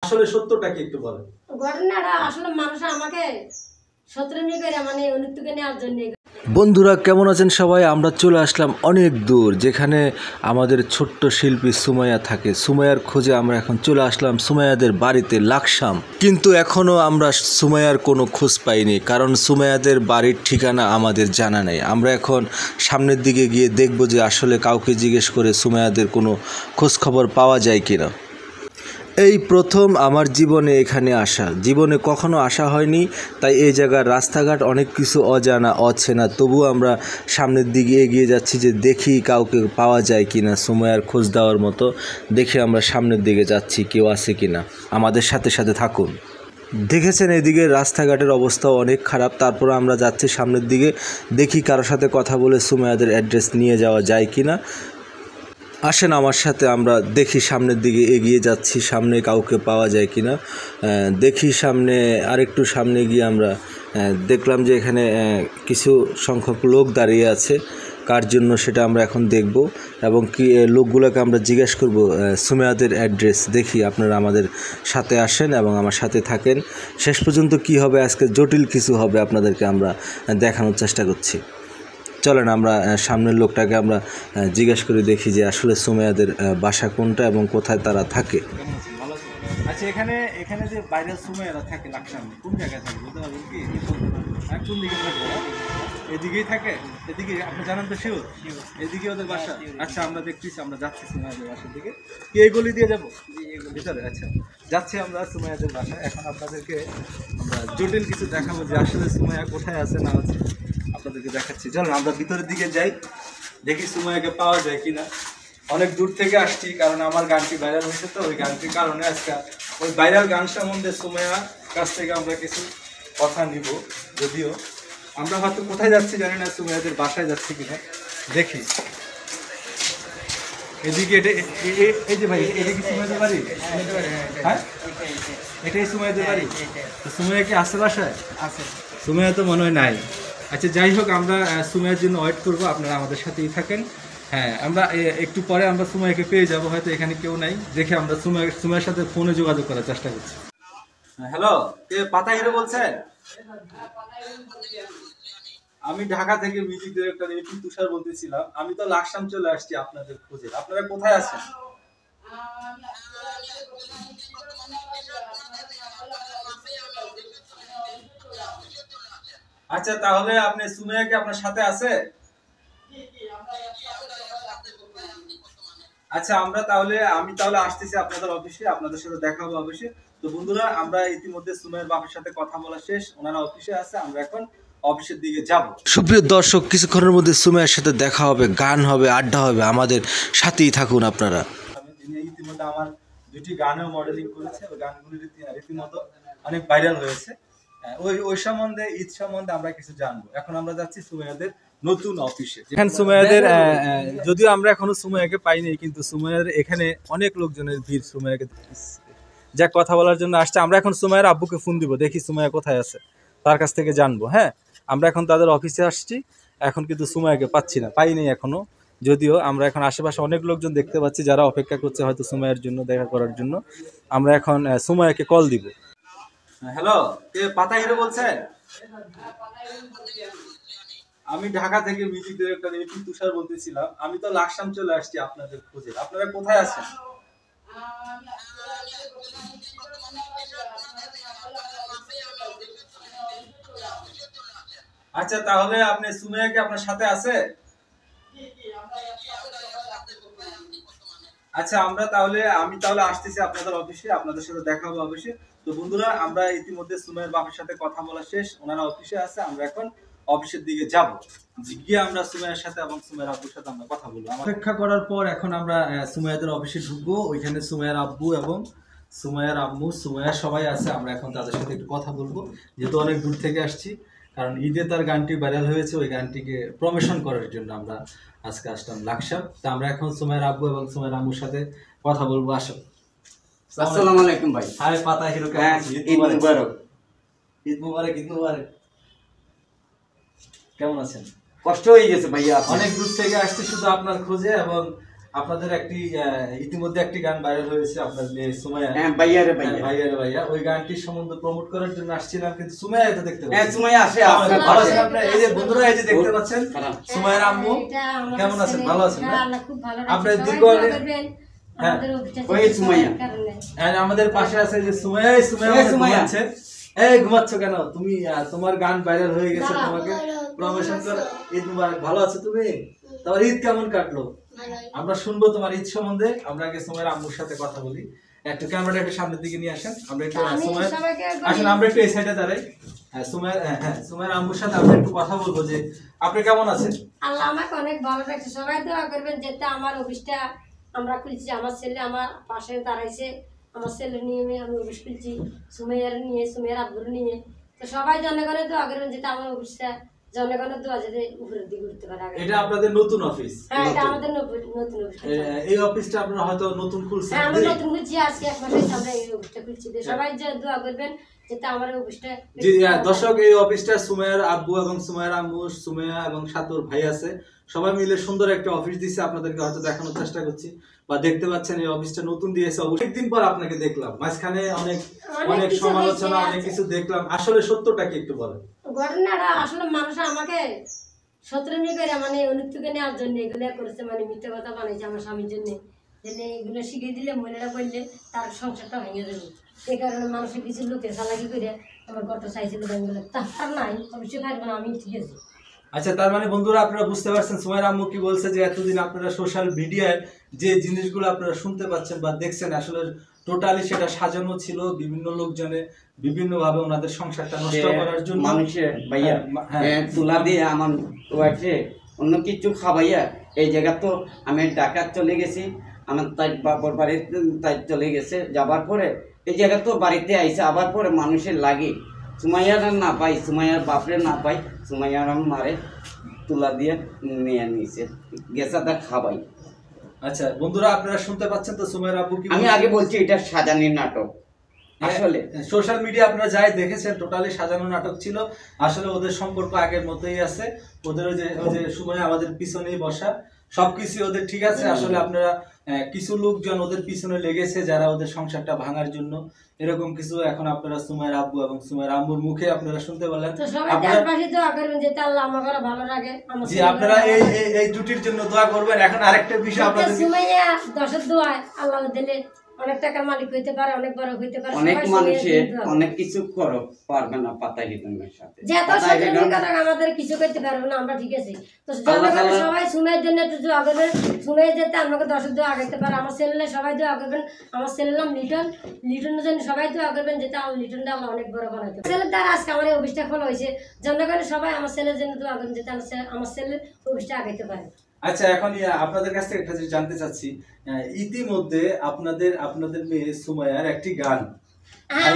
আসলে সত্যটা কি একটু বলেন। ঘটনাটা আসলে মানুষ আমাকে শত্রুনি করে মানে অনুত্তুকে নেওয়ার জন্য। বন্ধুরা কেমন আছেন সবাই? আমরা চলে আসলাম অনেক দূর, যেখানে আমাদের ছোট্ট শিল্পী সুমাইয়া থাকে। সুমাইয়ার খোঁজে আমরা এখন চলে আসলাম সুমাইয়াদের বাড়িতে লাকসাম। কিন্তু এখনও আমরা সুমাইয়ার কোনো খোঁজ পাইনি, কারণ সুমাইয়াদের বাড়ির ঠিকানা আমাদের জানা নেই। আমরা এখন সামনের দিকে গিয়ে দেখব যে আসলে কাউকে জিজ্ঞেস করে সুমাইয়াদের কোনো খোঁজ খবর পাওয়া যায় কিনা। এই প্রথম আমার জীবনে এখানে আসা, জীবনে কখনো আসা হয়নি, তাই এই জায়গার রাস্তাঘাট অনেক কিছু অজানা অচেনা। তবুও আমরা সামনের দিকে এগিয়ে যাচ্ছি যে দেখি কাউকে পাওয়া যায় কিনা সুমাইয়ার খোঁজ দেওয়ার মতো। দেখে আমরা সামনের দিকে যাচ্ছি, কেউ আছে কিনা। আমাদের সাথে সাথে থাকুন। দেখেছেন এদিকে রাস্তাঘাটের অবস্থাও অনেক খারাপ, তারপর আমরা যাচ্ছি সামনের দিকে, দেখি কারোর সাথে কথা বলে সুমাইয়াদের অ্যাড্রেস নিয়ে যাওয়া যায় কিনা। আসেন আমার সাথে, আমরা দেখি সামনের দিকে এগিয়ে যাচ্ছি, সামনে কাউকে পাওয়া যায় কিনা। দেখি সামনে, আরেকটু সামনে গিয়ে আমরা দেখলাম যে এখানে কিছু সংখ্যক লোক দাঁড়িয়ে আছে। কার জন্য সেটা আমরা এখন দেখব, এবং কি লোকগুলোকে আমরা জিজ্ঞেস করব সুমাইয়াদের অ্যাড্রেস। দেখি আপনারা আমাদের সাথে আসেন এবং আমার সাথে থাকেন। শেষ পর্যন্ত কি হবে আজকে, জটিল কিছু হবে, আপনাদেরকে আমরা দেখানোর চেষ্টা করছি। চলেন আমরা সামনের লোকটাকে আমরা জিজ্ঞেস করে দেখি যে আসলে সুমাইয়াদের বাসা কোনটা এবং কোথায় তারা থাকে। আচ্ছা, এখানে এখানে যে বাইরের সুমাইয়ারা থাকে লাকসামে, কোন জায়গায় থাকে বলতে পারবেন কি? কোন দিকে থাকে? এদিকেই থাকে? এদিকে আপনি জানেন তো? শিওর এদিকে ওদের বাসা? আচ্ছা, আমরা দেখতেছি, আমরা যাচ্ছি সুমাইয়াদের বাসার দিকে। কি এই গলি দিয়ে যাবো ভিতরে? আচ্ছা, যাচ্ছি আমরা সুমাইয়াদের বাসায়। এখন আপনাদেরকে আমরা জটিল কিছু দেখাবো যে আসলে সুমাইয়া কোথায় আছে না আছে, আপনাদেরকে দেখাচ্ছি। চলুন আমরা ভিতরের দিকে যাই, দেখি সুমাইয়াকে পাওয়া যায় কিনা। অনেক দূর থেকে আসছি, কারণ আমার গানটি ভাইরাল হয়েছে, তো ওই গানটির কারণে আজকে ওই ভাইরাল গান সম্বন্ধে সুমাইয়ার কাছ থেকে আমরা কিছু কথা নিব। যদিও আমরা হয়তো কোথায় যাচ্ছি জানি না, সুমাইয়াদের বাসায় যাচ্ছি কিনা দেখি। এদিকে এই যে ভাই, এটা কি সুমাইয়াদের বাড়ি? হ্যাঁ, এটাই সুমাইয়াদের বাড়ি। তো সুমাইয়া কি আছে বাসায়? আছে। সুমাইয়া তো মনে হয় নাই। আচ্ছা, যাই হোক, আমরা সুমাইয়ার জন্য ওয়েট করবো, আপনারা আমাদের সাথেই থাকেন। হ্যাঁ, আমরা একটু পরে আমরা সুমাইয়াকে পেয়ে যাব, হয়তো এখানে কেউ নাই। দেখে আমরা সুমাইয়ার সাথে ফোনে যোগাযোগ করার চেষ্টা করছি। হ্যালো, কে পাতা হিরো বলছেন? আমি ঢাকা থেকে মিউজিক ডিরেক্টর এপি তুষার বলতেছিলাম। আমি তো লাকসাম চলে আসছি আপনাদের খোঁজে। আপনারা কোথায় আছেন? আচ্ছা, তাহলে আপনি সুমাইয়া কি আপনার সাথে আছে? আচ্ছা, আমি তাহলে আসতেছি আপনাদের অফিসে, আপনাদের সাথে দেখা হবে অফিসে। তো বন্ধুরা, আমরা ইতিমধ্যে সুমাইয়ার বাবার সাথে কথা বলা শেষ, ওনারা অফিসে আছে, আমরা এখন অফিসের দিকে যাব। সুপ্রিয় দর্শক, কিছুক্ষণের মধ্যে সুমাইয়ার সাথে দেখা হবে, গান হবে, আড্ডা হবে, আমাদের সাথেই থাকুন আপনারা। ইতিমধ্যে আমার দুটি গানেও মডেলিং করেছে, ওই গানগুলি রীতিমতো অনেক ভাইরাল হয়েছে। ওই সম্বন্ধে, ঈদ সম্বন্ধে আমরা কিছু জানবো। এখন আমরা যাচ্ছি সুমাইয়াদের নতুন অফিসে। এখানে সুমাইয়াদের, যদিও আমরা এখনো সুমাইয়াকে পাইনি, কিন্তু সুমাইয়ার এখানে অনেক লোকজনের ভিড় সুমাইয়াকে যা কথা বলার জন্য আসছে। আমরা এখন সুমাইয়ার আব্বুকে ফোন দিব, দেখি সুমাইয়া কোথায় আছে, তার কাছ থেকে জানবো। হ্যাঁ, আমরা এখন তাদের অফিসে আসছি, এখন কিন্তু সুমাইয়াকে পাইনি এখনো। যদিও আমরা এখন আশেপাশে অনেক লোকজন দেখতে পাচ্ছি যারা অপেক্ষা করছে হয়তো সুমাইয়ার জন্য, দেখা করার জন্য। আমরা এখন সুমাইয়াকে কল দিব। হ্যালো, কে পাতা হিরো বলছেন? আমি ঢাকা থেকে মিউজিক ডিরেক্টর এপি তুষার বলতেছিলাম। আমি তো লাকসাম চলে আসছি আপনাদের খোঁজে। আপনারা কোথায় আছেন? আচ্ছা, তাহলে আপনি সুমাইয়া কি আপনার সাথে আছে? আচ্ছা, আমি তাহলে আসতেছি আপনাদের অফিসে, আপনাদের সাথে দেখা হবে অফিসে। তো বন্ধুরা, আমরা ইতিমধ্যে সুমাইয়ার বাবার সাথে কথা বলা শেষ, ওনারা অফিসে আছে, আমরা এখন অফিসের দিকে যাব, গিয়ে আমরা সুমাইয়ার সাথে এবং সুমাইয়ার আব্বুর সাথে আমরা কথা বলবো। অপেক্ষা করার পর এখন আমরা সুমাইয়াদের অফিসে ঢুকবো। ওইখানে সুমাইয়ার আব্বু এবং সুমাইয়ার আম্মু, সুমাইয়া সবাই আছে। আমরা এখন তাদের সাথে একটু কথা বলবো, যেহেতু অনেক দূর থেকে আসছি, কারণ ঈদে তার গানটি ভাইরাল হয়েছে, ওই গানটিকে প্রমোশন করার জন্য আমরা আজকে আসলাম লাকসাম। তা আমরা এখন সুমাইয়ার আব্বু এবং সুমাইয়ার আম্মুর সাথে কথা বলবো। আসো। আসসালামু আলাইকুম ভাই। হাই পাতা হিরো, ঈদ মুবারক। ঈদ মুবারক, ঈদ মুবারক। কেমন আছেন? কষ্ট হয়ে গেছে ভাইয়া, অনেক দূর থেকে আসছি শুধু আপনার খোঁজে, এবং আপনাদের একটি ইতিমধ্যে একটি গান ভাইরাল হয়েছে আপনার মেয়ে সুমাইয়া। হ্যাঁ ভাইয়া রে ভাইয়া। ভাইয়া রে ভাইয়া, ওই গানটির সম্বন্ধে প্রমোট করার জন্য আসছিলাম, কিন্তু সুমাইয়া তো দেখতে হ্যাঁ পাচ্ছি। সুমাইয়া আসে ভালো আছেন আপনারা? এই যে বন্ধুরা, এই যে দেখতে পাচ্ছেন সুমাইয়ার আম্মু এটা আমার কেমন আছেন? ছেলে। ভালো আছেন না? হ্যাঁ, আল্লাহ খুব ভালো রাখছে। আপনার সবাই দীর্ঘ দোয়া অনেক- করবেন, হ্যাঁ। আমাদের অফিসে ওই চলছে সুমাইয়া। সবার কারণে। আর আমাদের পাশে আছে যে সুমাইয়া। এই সুমাইয়া এই আমাদের সুমাইয়া। ঘুমাচ্ছে। এই ঘুমাচ্ছ কেন তুমি? তোমার গান ভাইরাল হয়ে গেছে, দাঁড়াও। তোমাকে প্রমোশন করে। ঈদ মুবারক। ভালো আছো তুমি? তোমার ঈদ কেমন কাটলো? আমরা শুনবো তোমার ঈদ সম্বন্ধে। আমরা আগে সুমাইয়ার আম্মুর সাথে কথা বলি। একটু ক্যামেরাটা একটু সামনের দিকে নিয়ে আসেন। আমরা একটু আমি সুমাইয়া সবাইকে বলি- আসেন, আমরা একটু এই সাইডে দাঁড়াই। হ্যাঁ সুমাইয়ার আম্মুর সাথে আমরা একটু কথা বলবো যে আপনি কেমন আছেন। আল্লাহ আমাকে অনেক ভালো রাখছে। সবাই দোয়া করবেন যাতে আমার অফিসটা আমরা খুলছি, আমার ছেলে আমার পাশে দাঁড়াইছে, আমার ছেলে নিয়ে আমি অফিস খুলছি, সুমাইয়ার নিয়ে, সুমাইয়ার আব্বুর নিয়ে। তো সবাই জনগণের দোয়া করবেন যাতে আমার অফিসটা জনগণের দোয়া যাতে উপরের দিকে উঠতে পারে আগে। এটা আপনাদের নতুন অফিস? হ্যাঁ, এটা আমাদের নতুন অফিস। এই অফিসটা আপনারা হয়তো নতুন খুলছেন। হ্যাঁ, আমরা নতুন খুলছি, আজকে 1 মাস হয়েছে আমরা এই অফিসটা খুলছি। তো সবাই যে দোয়া করবেন যাতে আমার অফিসটা জি দর্শক, এই অফিসটা সুমাইয়ার আব্বু এবং সুমাইয়ার আম্মু, সুমাইয়া এবং সাতুর ভাই আছে, সবাই মিলে সুন্দর একটা অফিস দিয়েছে। আপনাদেরকে হয়তো দেখানোর চেষ্টা করছি বা দেখতে পাচ্ছেন এই অফিসটা নতুন দিয়েছে। অনেকদিন পর আপনাকে দেখলাম, মাঝখানে অনেক কিছু সমালোচনা, হয়েছে, অনেক কিছু দেখলাম। আসলে সত্যটা কি একটু বলেন। ঘটনাটা আসলে মানুষ আমাকে শত্রুমি করে মানে অনুত্তুকে নেওয়ার জন্য এগুলো করেছে, মানে মিথ্যা কথা বানাইছে আমার স্বামীর জন্য। যেন এগুলো শিখিয়ে দিলে মহিলারা বললে তার সংসারটা ভেঙে যাবে, এই কারণে মানুষের কিছু লোকের চালাকি করে আমার ঘরটা চাইছিল ব্যাংগুলো। তার নাই অবশ্যই খাইব না, আমি ঠিক আছে। আচ্ছা, তার মানে বন্ধুরা আপনারা বুঝতে পারছেন সুমাইয়ার আম্মু কি বলছে, যে এতদিন আপনারা সোশ্যাল মিডিয়ায় যে জিনিসগুলো আপনারা শুনতে পাচ্ছেন বা দেখছেন, আসলে টোটালি সেটা সাজানো ছিল বিভিন্ন লোকজনে বিভিন্ন ভাবে ওনাদের সংসারটা নষ্ট করার জন্য। মানুষের ভাইয়া হ্যাঁ। তুলা দিয়ে আমার ওয়াইফে অন্য কিছু খাবাইয়া এই জায়গা তো আমি ঢাকা চলে গেছি, আমার তাই বাবার বাড়িতে তাই চলে গেছে। যাবার পরে এই জায়গা তো বাড়িতে আইসে, আবার পরে মানুষের লাগে সুমাইয়ার না পাই, সুমাইয়ার বাপরে না পাই, সুমাইয়ার মারে তুলা দিয়ে নিয়ে নিয়েছে, গেছাটা খাবাই। আচ্ছা বন্ধুরা, আপনারা শুনতে পাচ্ছেন তো সুমাইয়ার আব্বু কি আমি বলছে? আগে বলছি এটা সাজানি নাটক। আসলে সোশ্যাল মিডিয়া আপনারা যাই দেখেছেন টোটালি সাজানো নাটক ছিল। আসলে ওদের সম্পর্ক আগের মতোই আছে। ওদের ওই যে সুমাইয়া আমাদের পিছনেই বসা, সবকিছু ওদের ঠিক আছে। আসলে আপনারা কিছু লোকজন ওদের পিছনে লেগেছে যারা ওদের সংসারটা ভাঙার জন্য, এরকম কিছু এখন আপনারা সুমাইয়ার আব্বু এবং সুমাইয়ার আম্মুর মুখে আপনারা শুনতে পারলেন। তো সবাই আপনারা দেশবাসী দোয়া করবেন যাতে আল্লাহ আমাকে ভালো রাখে। আমার জি আপনারা এই দুটির জন্য দোয়া করবেন। এখন আরেকটা বিষয় আপনাদের, সুমাইয়া 10 দোয়া আল্লাহ দিলে অনেক টাকার মালিক হইতে পারে, অনেক বড় হইতে পারে। অনেক সবাই মানুষে সুমাইয়ার জন্য দোয়া করবেন। অনেক কিছু করো পারবে না পাতা হিদমের সাথে। যে এত পাতা সচেতন হিদম করা আমাদের কিছু করতে পারবো না, আমরা ঠিক আছে। তো আল্লাহ জনগণ তাআলা- সবাই সুমাইয়ের জন্য একটু দোয়া করবেন, সুমাইয়া যেতে আমাকে 10 দোয়া আগাইতে পারে। আমার ছেলে সবাই দোয়া করবেন। আমার ছেলের নাম লিটন, লিটনের জন্য সবাই দোয়া করবেন যাতে আমার লিটনটা আল্লাহ অনেক বড় বানাইতে পারে। ছেলের দ্বারা আজকে আমার এই অফিসটা খোলা হয়েছে। জনগণ সবাই আমার ছেলের জন্য দোয়া করবেন যাতে আমার ছেলের অফিসটা আগাইতে পারে। আচ্ছা এখন আপনাদের কাছ থেকে একটা জিনিস জানতে চাচ্ছি। ইতিমধ্যে আপনাদের মেয়ে সুমাইয়ার একটি গান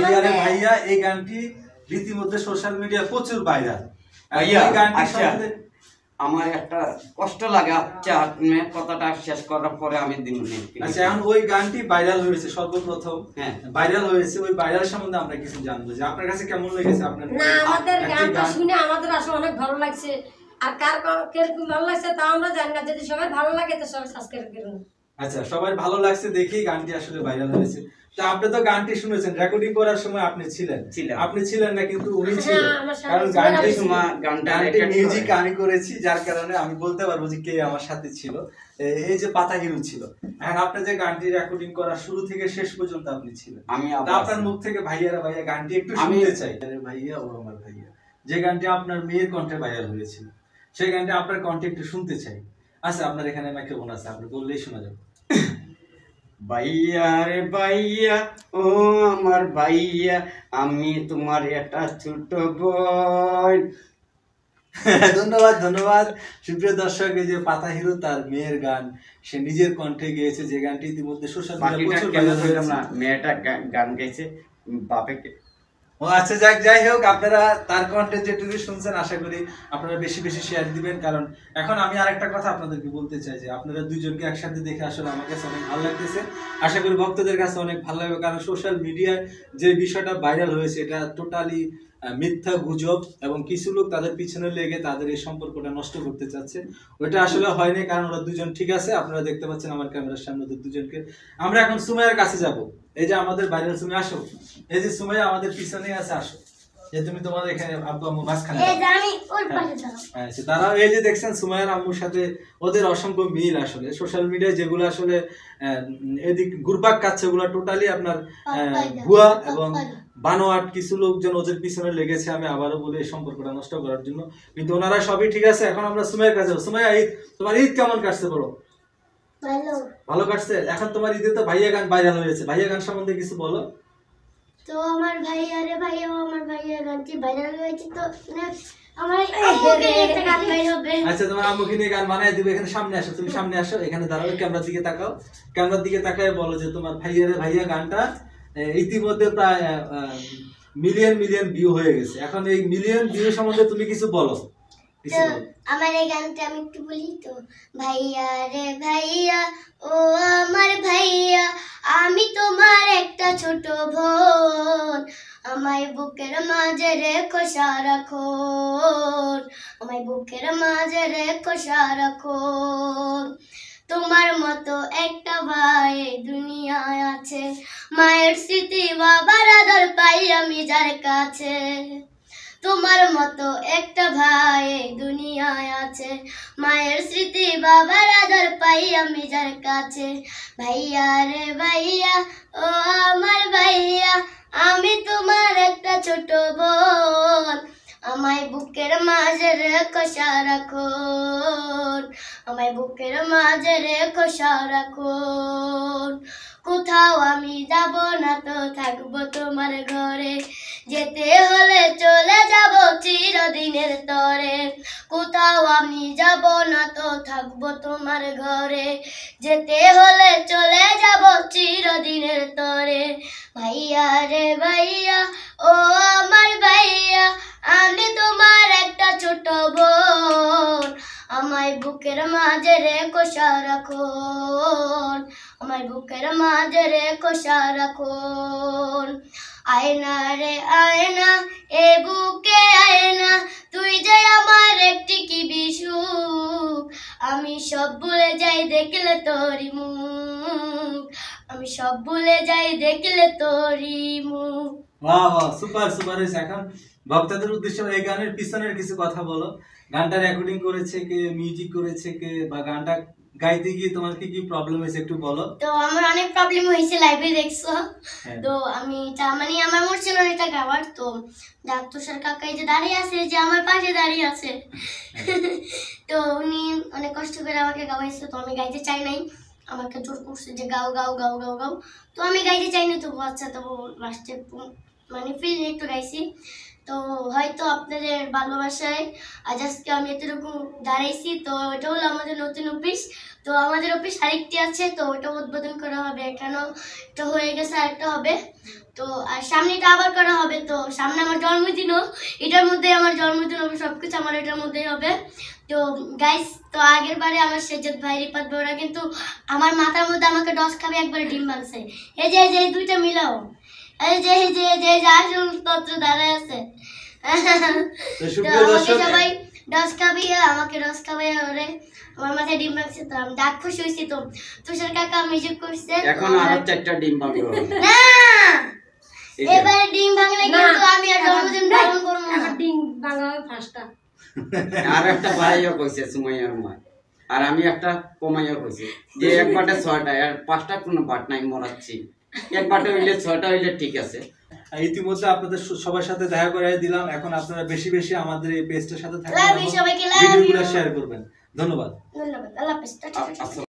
ভাইয়া রে ভাইয়া, এই গানটি রীতিমধ্যে সোশ্যাল মিডিয়া প্রচুর ভাইরাল। ভাইয়া, এই গানটি আচ্ছা। সম্বন্ধে আমার একটা কষ্ট লাগে, আচ্ছা আপনি কথাটা শেষ করার পরে আমি দিন আচ্ছা এখন ওই গানটি ভাইরাল হয়েছে সর্বপ্রথম, হ্যাঁ। ভাইরাল হয়েছে। ওই ভাইরাল সম্বন্ধে আমরা কিছু জানবো যে আপনার কাছে কেমন লেগেছে আপনার না, আমাদের একটি গানটা গান? শুনে আমাদের আসলে অনেক ভালো লাগছে। আর কার কিরকম ভালো লাগছে তা আমরা জানি না। যদি সবাই ভালো লাগে তো সবাই সাবস্ক্রাইব করুন। আচ্ছা সবাই ভালো লাগছে দেখেই গানটি আসলে ভাইরাল হয়েছে। তা আপনি তো গানটি শুনেছেন, রেকর্ডিং করার সময় আপনি ছিলেন? ছিলাম। আপনি ছিলেন না কিন্তু উনি ছিলেন। হ্যাঁ, আমার সাথে কারণ ছিলেন, গানটি আমি সময় গানটা record মিউজিক করে। আমি করেছি, যার কারণে আমি বলতে পারবো যে কে আমার সাথে ছিল। এই যে পাতা হিরো ছিল। এখন আপনি যে গানটি রেকর্ডিং করার শুরু থেকে শেষ পর্যন্ত আপনি ছিলেন। আমি তা আবার আপনার মুখ থেকে ভাইয়ারা ভাইয়া গানটি একটু আমি- শুনতে চাই। আরে ভাইয়া ও আমার ভাইয়া, যে গানটি আপনার মেয়ের কণ্ঠে ভাইরাল হয়েছিল, সেই গানটি আপনার কণ্ঠে একটু শুনতে চাই। আচ্ছা আপনার এখানে মাইক্রোফোন আছে, আপনি বললেই শোনা যাবে। ভাইয়া রে ভাইয়া, ও আমার ভাইয়া, আমি তোমার একটা ছোট বোন। ধন্যবাদ ধন্যবাদ। সুপ্রিয় দর্শক, এই যে পাতা হিরো তার মেয়ের গান সে নিজের কণ্ঠে গেয়েছে, যে গানটি ইতিমধ্যে সোশ্যাল বাকিটা মিডিয়ায় প্রচুর কেন ভাইরাল বললাম হয়েছে। না, মেয়েটা গান গাইছে বাপেকে। ও আচ্ছা যাই হোক, আপনারা তার কন্টেন্ট যেটুকু শুনছেন আশা করি আপনারা বেশি বেশি শেয়ার দিবেন। কারণ এখন আমি আরেকটা কথা আপনাদেরকে বলতে চাই যে আপনারা দুইজনকে একসাথে দেখে আসলে আমার কাছে অনেক ভালো লাগতেছে। আশা করি ভক্তদের কাছে অনেক ভালো লাগবে। কারণ সোশ্যাল মিডিয়ায় যে বিষয়টা ভাইরাল হয়েছে এটা টোটালি মিথ্যা গুজব এবং কিছু লোক তাদের পিছনে লেগে তাদের এই সম্পর্কটা নষ্ট করতে চাচ্ছে। ওটা আসলে হয়নি, কারণ ওরা দুজন ঠিক আছে। আপনারা দেখতে পাচ্ছেন আমার ক্যামেরার সামনে ওদের দুজনকে। আমরা এখন সুমাইয়ার কাছে যাব। এই যে আমাদের বাইরের সুমাইয়া, আসো। এই যে সুমাইয়া আমাদের পিছনে আছে, আসো। যে তুমি তোমার এখানে আব্বু আম্মু মাঝখানে তারা এই যে দেখছেন সুমাইয়ার আম্মুর সাথে ওদের অসংখ্য মিল। আসলে সোশ্যাল মিডিয়ায় যেগুলো আসলে এদিক ঘুরপাক খাচ্ছে ওগুলো টোটালি আপনার ভুয়া এবং বানোয়াট। কিছু লোকজন ওদের পিছনে লেগেছে, আমি আবারও বলি, এই সম্পর্কটা নষ্ট করার জন্য। কিন্তু ওনারা সবই ঠিক আছে। এখন আমরা সুমাইয়ার কাছে। সুমাইয়া, ঈদ তোমার ঈদ কেমন কাটছে বলো? ভালো কাটছে। এখন তোমার ঈদে তো ভাইয়া গান ভাইরাল হয়েছে, ভাইয়া গান সম্বন্ধে কিছু বলো। তো আমার ভাইয়া গানটি ভাইরাল হয়েছে, তো আমার আম্মুকে নিয়ে একটা গান গাই হবে। আচ্ছা, তোমার আম্মুকে নিয়ে গান বানাই দিবে। এখানে সামনে আসো, তুমি সামনে আসো, এখানে দাঁড়াও, ক্যামেরার দিকে তাকাও। ক্যামেরার দিকে তাকায় বলো যে তোমার ভাইয়া গানটা ইতিমধ্যে প্রায় মিলিয়ন ভিউ হয়ে গেছে। এখন এই মিলিয়ন ভিউ সম্বন্ধে তুমি কিছু বলো। তো আমার এই গানটা আমি একটু বলি। তো ভাইয়া রে ভাইয়া, ও আমার ভাইয়া, আমি তোমার একটা ছোট বোন, আমায় বুকের মাঝে রেখো সারাক্ষণ, আমায় বুকের মাঝে রেখো সারাক্ষণ। তোমার মতো একটা ভাই দুনিয়ায় আছে, মায়ের স্মৃতি বাবার আদর পাই আমি যার কাছে। তোমার মতো একটা ভাই দুনিয়ায় আছে, মায়ের স্মৃতি বাবার আদর পাই আমি যার কাছে। ভাইয়া রে ভাইয়া, ও আমার ভাইয়া, আমি তোমার একটা ছোট বোন, আমায় বুকের মাঝে রেখো সারাক্ষণ, আমায় বুকের মাঝে রেখো সারাক্ষণ। কোথাও আমি যাব না, তো থাকবো তোমার ঘরে, যেতে হলে চলে যাব চিরদিনের তরে। কোথাও আমি যাব না, তো থাকবো তোমার ঘরে, যেতে হলে চলে যাব চিরদিনের তরে। ভাইয়া রে ভাইয়া, ও আমার ভাইয়া, আমি তোমার একটা ছোট বোন, আমায় বুকের মাঝে রেখো সারাক্ষণ, আমায় বুকের মাঝে রেখো সারাক্ষণ। আয়না রে আয়না, এ বুকে আয়না, তুই যে আমার একটি কি বিসুখ, আমি সব ভুলে যাই দেখলে তোরি মুখ, আমি সব ভুলে যাই দেখলে তোরি মুখ। বাহ বাহ, সুপার সুপার হয়েছে। এখন ভক্তদের উদ্দেশ্যে এই গানের পিছনের কিছু কথা বলো। গানটা রেকর্ডিং করেছে কে, মিউজিক করেছে কে, বা গানটা গাইতে গিয়ে তোমার কি কি প্রবলেম হয়েছে একটু বলো। তো আমার অনেক প্রবলেম হয়েছে, লাইভে দেখছো। তো আমি মানে আমার মনে ছিল এটা গাওয়ার। তো তুষার কাকা এই যে দাঁড়িয়ে আছে, যে আমার পাশে দাঁড়িয়ে আছে, তো উনি অনেক কষ্ট করে আমাকে গাওয়াইছে। তো আমি গাইতে চাই নাই, আমাকে জোর করছে যে গাও গাও গাও গাও গাও। তো আমি গাইতে চাইনি, তবু আচ্ছা তবু লাস্টে মানে ফিল একটু গাইছি। তো হয়তো আপনাদের ভালোবাসায় আজ আজকে আমি এতটুকু দাঁড়াইছি। তো এটা হলো আমাদের নতুন অফিস। তো আমাদের অফিস আরেকটি আছে, তো ওটা উদ্বোধন করা হবে। এখানেও এটা হয়ে গেছে, আরেকটা হবে। তো আর সামনেটা আবার করা হবে। তো সামনে আমার জন্মদিনও, এটার মধ্যে আমার জন্মদিন হবে, সবকিছু আমার এটার মধ্যেই হবে। তো গাইস, তো আগের বারে আমার সেজদ ভাই, রিপাত ভাই, ওরা কিন্তু আমার মাথার মধ্যে আমাকে 10 খাবে একবারে ডিম ভাঙছে। এই যে এই দুইটা মিলাও, এই যে এই যে যে আসল তত্ত্ব দাঁড়ায় আছে। আমাকে সবাই 10 খাবিয়া, আমাকে 10 খাবিয়া ওরে আমার মাথায় ডিম ভাঙছে। তো আমি ডাক খুশি হয়েছি। তো তুষার কাকা মিউজিক করছে, এখন আরো 4টা ডিম ভাঙলো না এবারে ডিম ভাঙলে কিন্তু আমি আর জন্মদিন পালন করব না। ডিম ভাঙাবে 5টা। আর একটা ভাইও কইছে সুমাইয়ার মা, আর আমি একটা কমাইয়া কইছি যে এক বাটে 6টা, আর 5টা কোনো বাট নাই, মরাচ্ছি। এক বাটে হইলে 6টা হইলে ঠিক আছে। ইতিমধ্যে আপনাদের সবার সাথে দেখা করে দিলাম। এখন আপনারা বেশি বেশি আমাদের এই পেজটার সাথে থাকবেন, লাভ ইউ সবাইকে, লাভ ইউ, ভিডিওগুলো শেয়ার করবেন। ধন্যবাদ। ধন্যবাদ। আল্লাহ হাফেজ।